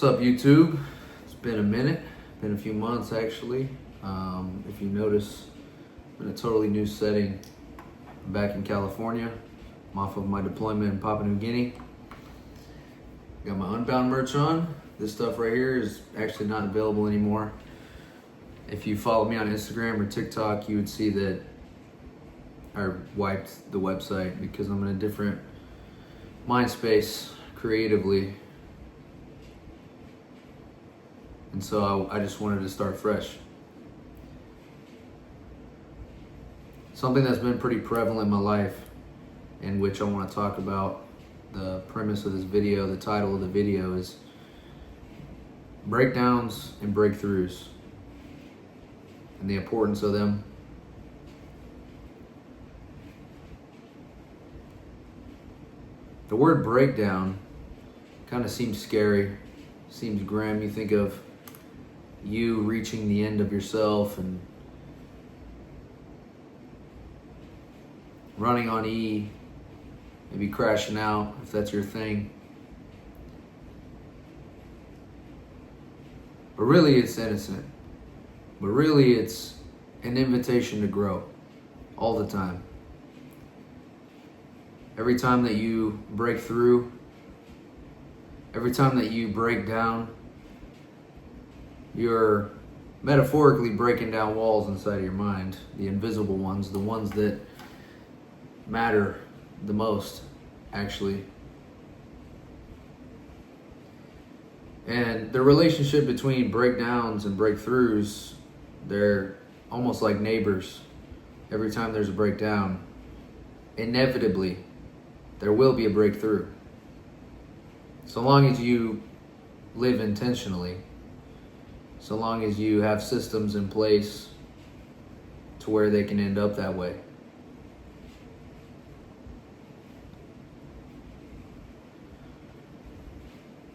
What's up, YouTube? It's been a minute, been a few months actually. If you notice, I'm in a totally new setting. I'm back in California. I'm off of my deployment in Papua New Guinea. Got my Unbound merch on. This stuff right here is actually not available anymore. If you follow me on Instagram or TikTok, you would see that I wiped the website because I'm in a different mind space creatively. And so I just wanted to start fresh. Something that's been pretty prevalent in my life, in which I want to talk about. The premise of this video, the title of the video is Breakdowns and Breakthroughs, and the importance of them. The word breakdown kind of seems scary, seems grim. You think of you reaching the end of yourself and running on E, maybe crashing out if that's your thing. But really it's innocent. But really it's an invitation to grow all the time. Every time that you break through, every time that you break down, you're metaphorically breaking down walls inside of your mind, the invisible ones, the ones that matter the most, actually. And the relationship between breakdowns and breakthroughs, they're almost like neighbors. Every time there's a breakdown, inevitably, there will be a breakthrough. So long as you live intentionally, so long as you have systems in place to where they can end up that way.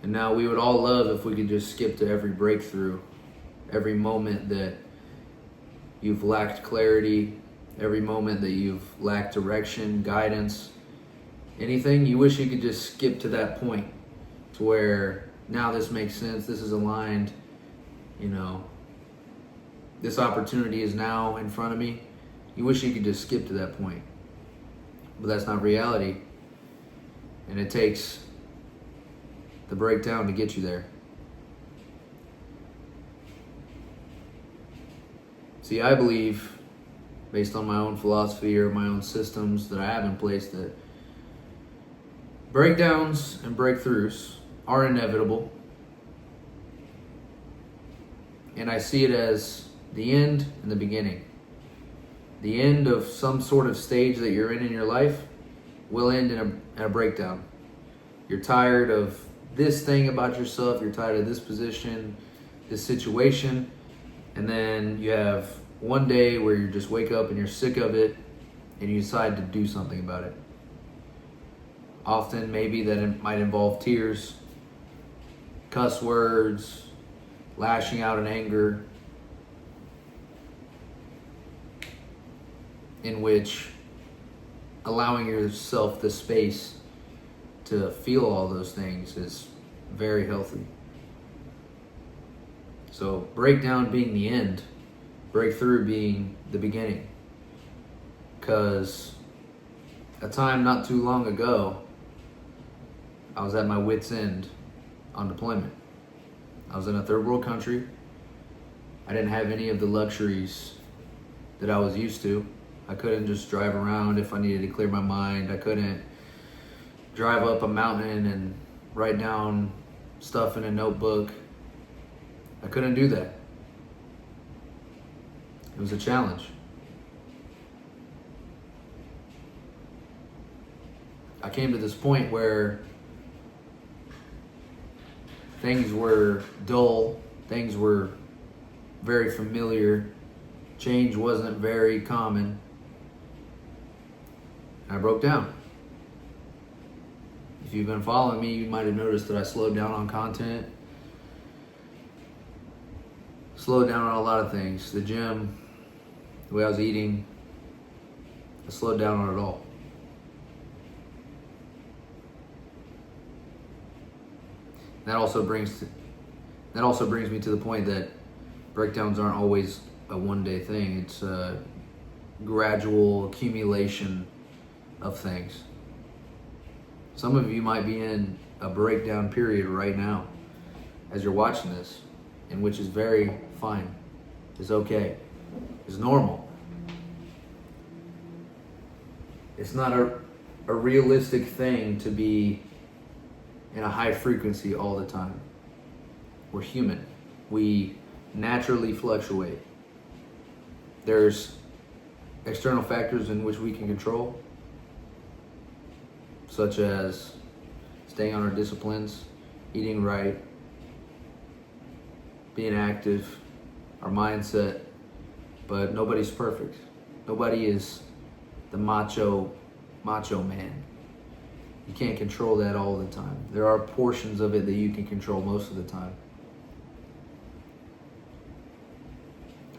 And now we would all love if we could just skip to every breakthrough, every moment that you've lacked clarity, every moment that you've lacked direction, guidance, anything. You wish you could just skip to that point to where now this makes sense, this is aligned, this opportunity is now in front of me. You wish you could just skip to that point. But that's not reality. And it takes the breakdown to get you there. See, I believe, based on my own philosophy or my own systems that I have in place, that breakdowns and breakthroughs are inevitable. And I see it as the end and the beginning. The end of some sort of stage that you're in your life will end in a breakdown. You're tired of this thing about yourself, you're tired of this position, this situation, and then you have one day where you just wake up and you're sick of it and you decide to do something about it. Often maybe that it might involve tears, cuss words, lashing out in anger, in which allowing yourself the space to feel all those things is very healthy. So breakdown being the end, breakthrough being the beginning. Because a time not too long ago, I was at my wit's end on deployment. I was in a third world country. I didn't have any of the luxuries that I was used to. I couldn't just drive around if I needed to clear my mind. I couldn't drive up a mountain and write down stuff in a notebook. I couldn't do that. It was a challenge. I came to this point where things were dull, things were very familiar, change wasn't very common. I broke down. If you've been following me, you might have noticed that I slowed down on content, slowed down on a lot of things. The gym, the way I was eating, I slowed down on it all. That also brings that also brings me to the point that breakdowns aren't always a one-day thing. It's a gradual accumulation of things. Some of you might be in a breakdown period right now as you're watching this, and which is very fine. It's okay. It's normal. It's not a realistic thing to be in a high frequency all the time. We're human. We naturally fluctuate. There's external factors in which we can control, such as staying on our disciplines, eating right, being active, our mindset, but nobody's perfect. Nobody is the macho man. You can't control that all the time. There are portions of it that you can control most of the time.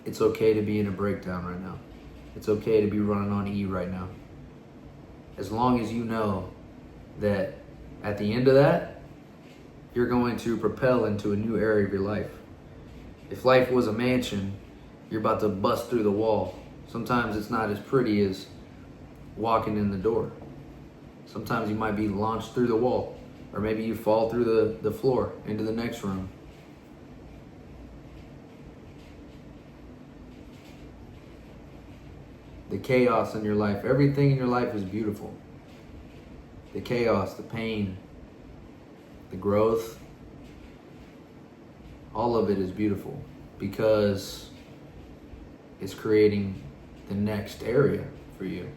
It's okay to be in a breakdown right now. It's okay to be running on E right now. As long as you know that at the end of that, you're going to propel into a new area of your life. If life was a mansion, you're about to bust through the wall. Sometimes it's not as pretty as walking in the door. Sometimes you might be launched through the wall, or maybe you fall through the floor into the next room. The chaos in your life, everything in your life is beautiful. The chaos, the pain, the growth, all of it is beautiful because it's creating the next area for you.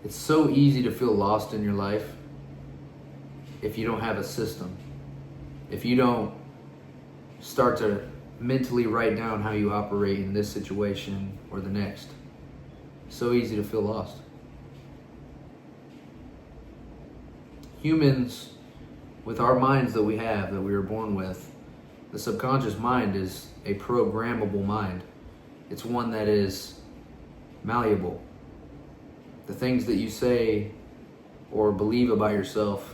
It's so easy to feel lost in your life if you don't have a system. If you don't start to mentally write down how you operate in this situation or the next. It's so easy to feel lost. Humans, with our minds that we have, that we were born with, the subconscious mind is a programmable mind. It's one that is malleable. The things that you say or believe about yourself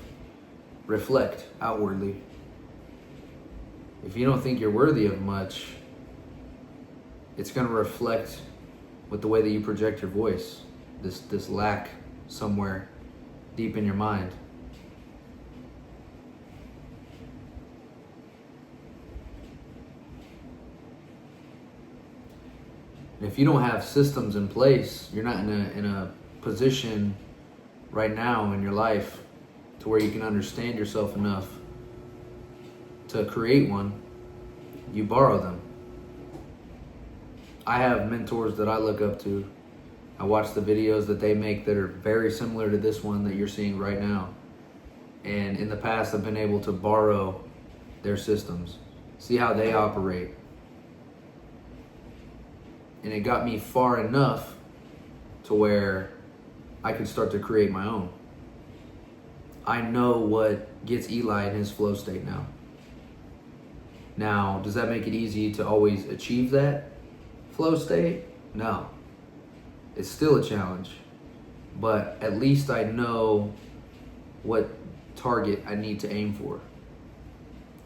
reflect outwardly. If you don't think you're worthy of much, it's going to reflect with the way that you project your voice, this lack somewhere deep in your mind. And if you don't have systems in place, you're not in a position right now in your life to where you can understand yourself enough to create one, you borrow them. I have mentors that I look up to. I watch the videos that they make that are very similar to this one that you're seeing right now. And in the past, I've been able to borrow their systems, see how they operate. And it got me far enough to where I could start to create my own. I know what gets Eli in his flow state now. Now, does that make it easy to always achieve that flow state? No. It's still a challenge. But at least I know what target I need to aim for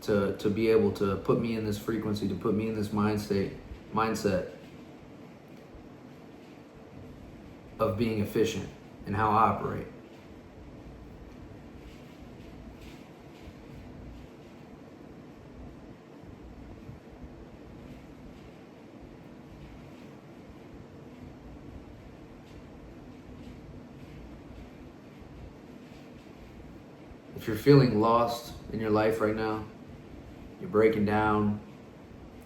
to be able to put me in this frequency, to put me in this mindset of being efficient in how I operate. If you're feeling lost in your life right now, you're breaking down,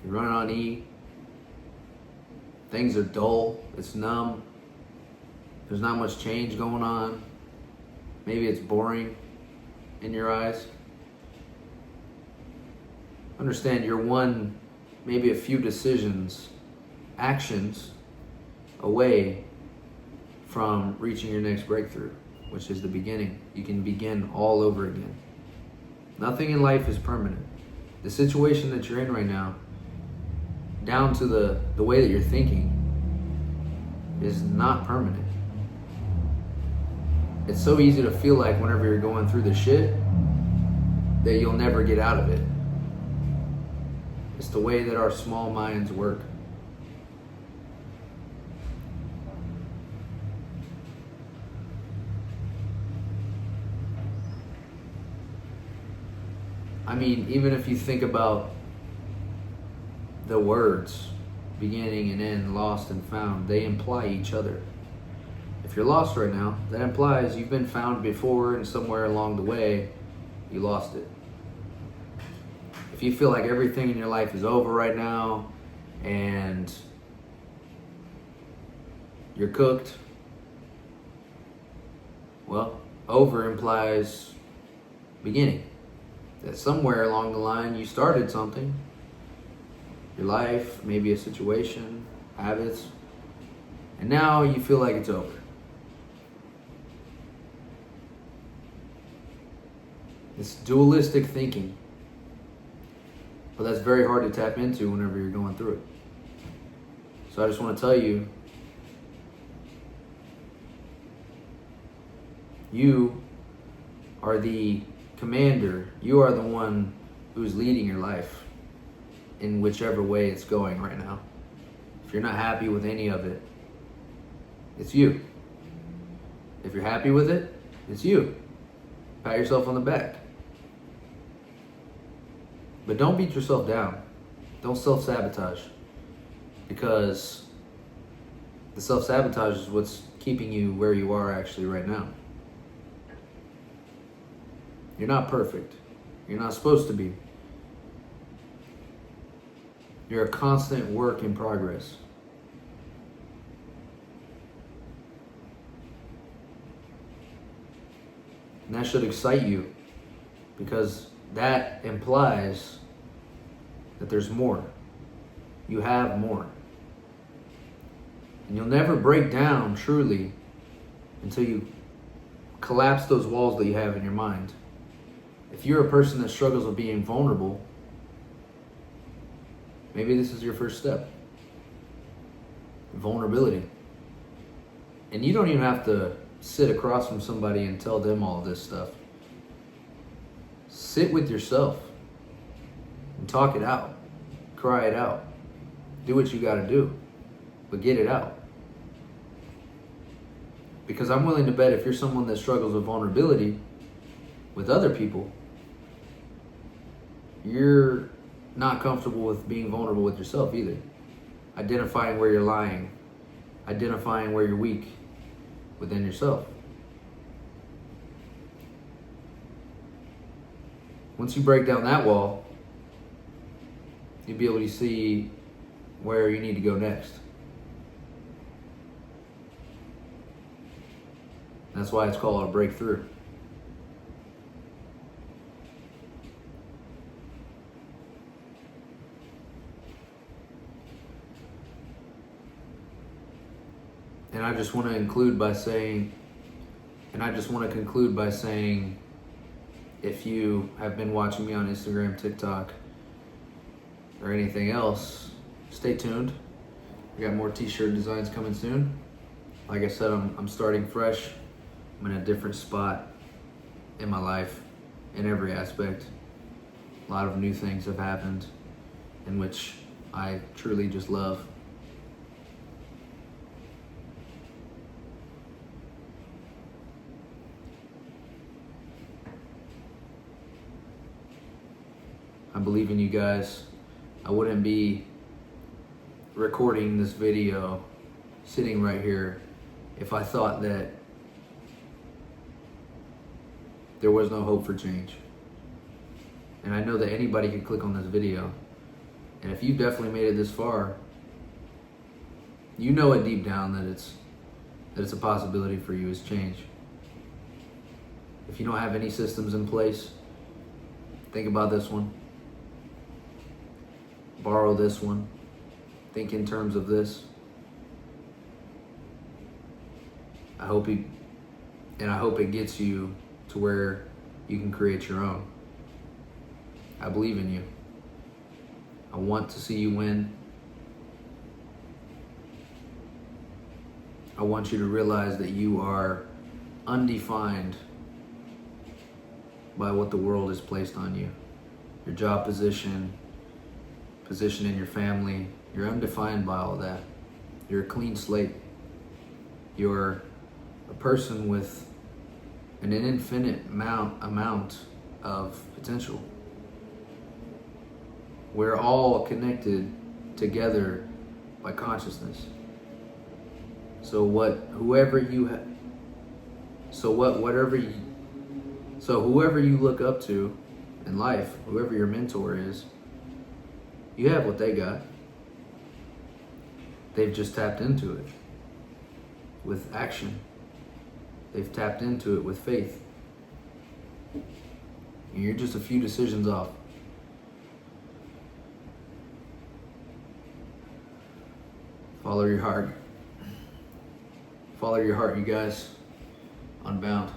you're running on E, things are dull, it's numb, there's not much change going on, maybe it's boring in your eyes. Understand you're one, maybe a few decisions, actions away from reaching your next breakthrough, which is the beginning. You can begin all over again. Nothing in life is permanent. The situation that you're in right now, down to the way that you're thinking is not permanent. It's so easy to feel like whenever you're going through the shit that you'll never get out of it. It's the way that our small minds work. I mean, even if you think about the words beginning and end, lost and found, they imply each other. If you're lost right now, that implies you've been found before, and somewhere along the way, you lost it. If you feel like everything in your life is over right now and you're cooked, well, over implies beginning. That somewhere along the line you started something, your life, maybe a situation, habits, and now you feel like it's over. It's dualistic thinking, but that's very hard to tap into whenever you're going through it. So I just want to tell you, you are the commander. You are the one who's leading your life in whichever way it's going right now. If you're not happy with any of it, it's you. If you're happy with it, it's you. Pat yourself on the back. But don't beat yourself down. Don't self-sabotage. Because the self-sabotage is what's keeping you where you are actually right now. You're not perfect. You're not supposed to be. You're a constant work in progress. And that should excite you, because that implies that there's more. You have more. And you'll never break down truly until you collapse those walls that you have in your mind. If you're a person that struggles with being vulnerable, maybe this is your first step. Vulnerability. And you don't even have to sit across from somebody and tell them all this stuff. Sit with yourself and talk it out. Cry it out. Do what you gotta do, but get it out. Because I'm willing to bet if you're someone that struggles with vulnerability with other people, you're not comfortable with being vulnerable with yourself either. Identifying where you're lying, identifying where you're weak within yourself. Once you break down that wall, you'll be able to see where you need to go next. That's why it's called a breakthrough. And I just want to conclude by saying, if you have been watching me on Instagram, TikTok, or anything else, stay tuned. We got more t-shirt designs coming soon. Like I said, I'm starting fresh. I'm in a different spot in my life, in every aspect. A lot of new things have happened, in which I truly just love. I believe in you guys. I wouldn't be recording this video sitting right here if I thought that there was no hope for change. And I know that anybody could click on this video. And if you've definitely made it this far, you know it deep down that it's a possibility for you is change. If you don't have any systems in place, think about this one. Borrow this one. Think in terms of this. I hope it gets you to where you can create your own. I believe in you. I want to see you win. I want you to realize that you are undefined by what the world has placed on you. Your job position in your family, you're undefined by all that. You're a clean slate. You're a person with an infinite amount of potential. We're all connected together by consciousness. So whoever you look up to in life, whoever your mentor is, you have what they got. They've just tapped into it with action. They've tapped into it with faith. And you're just a few decisions off. Follow your heart. Follow your heart, you guys. Unbound.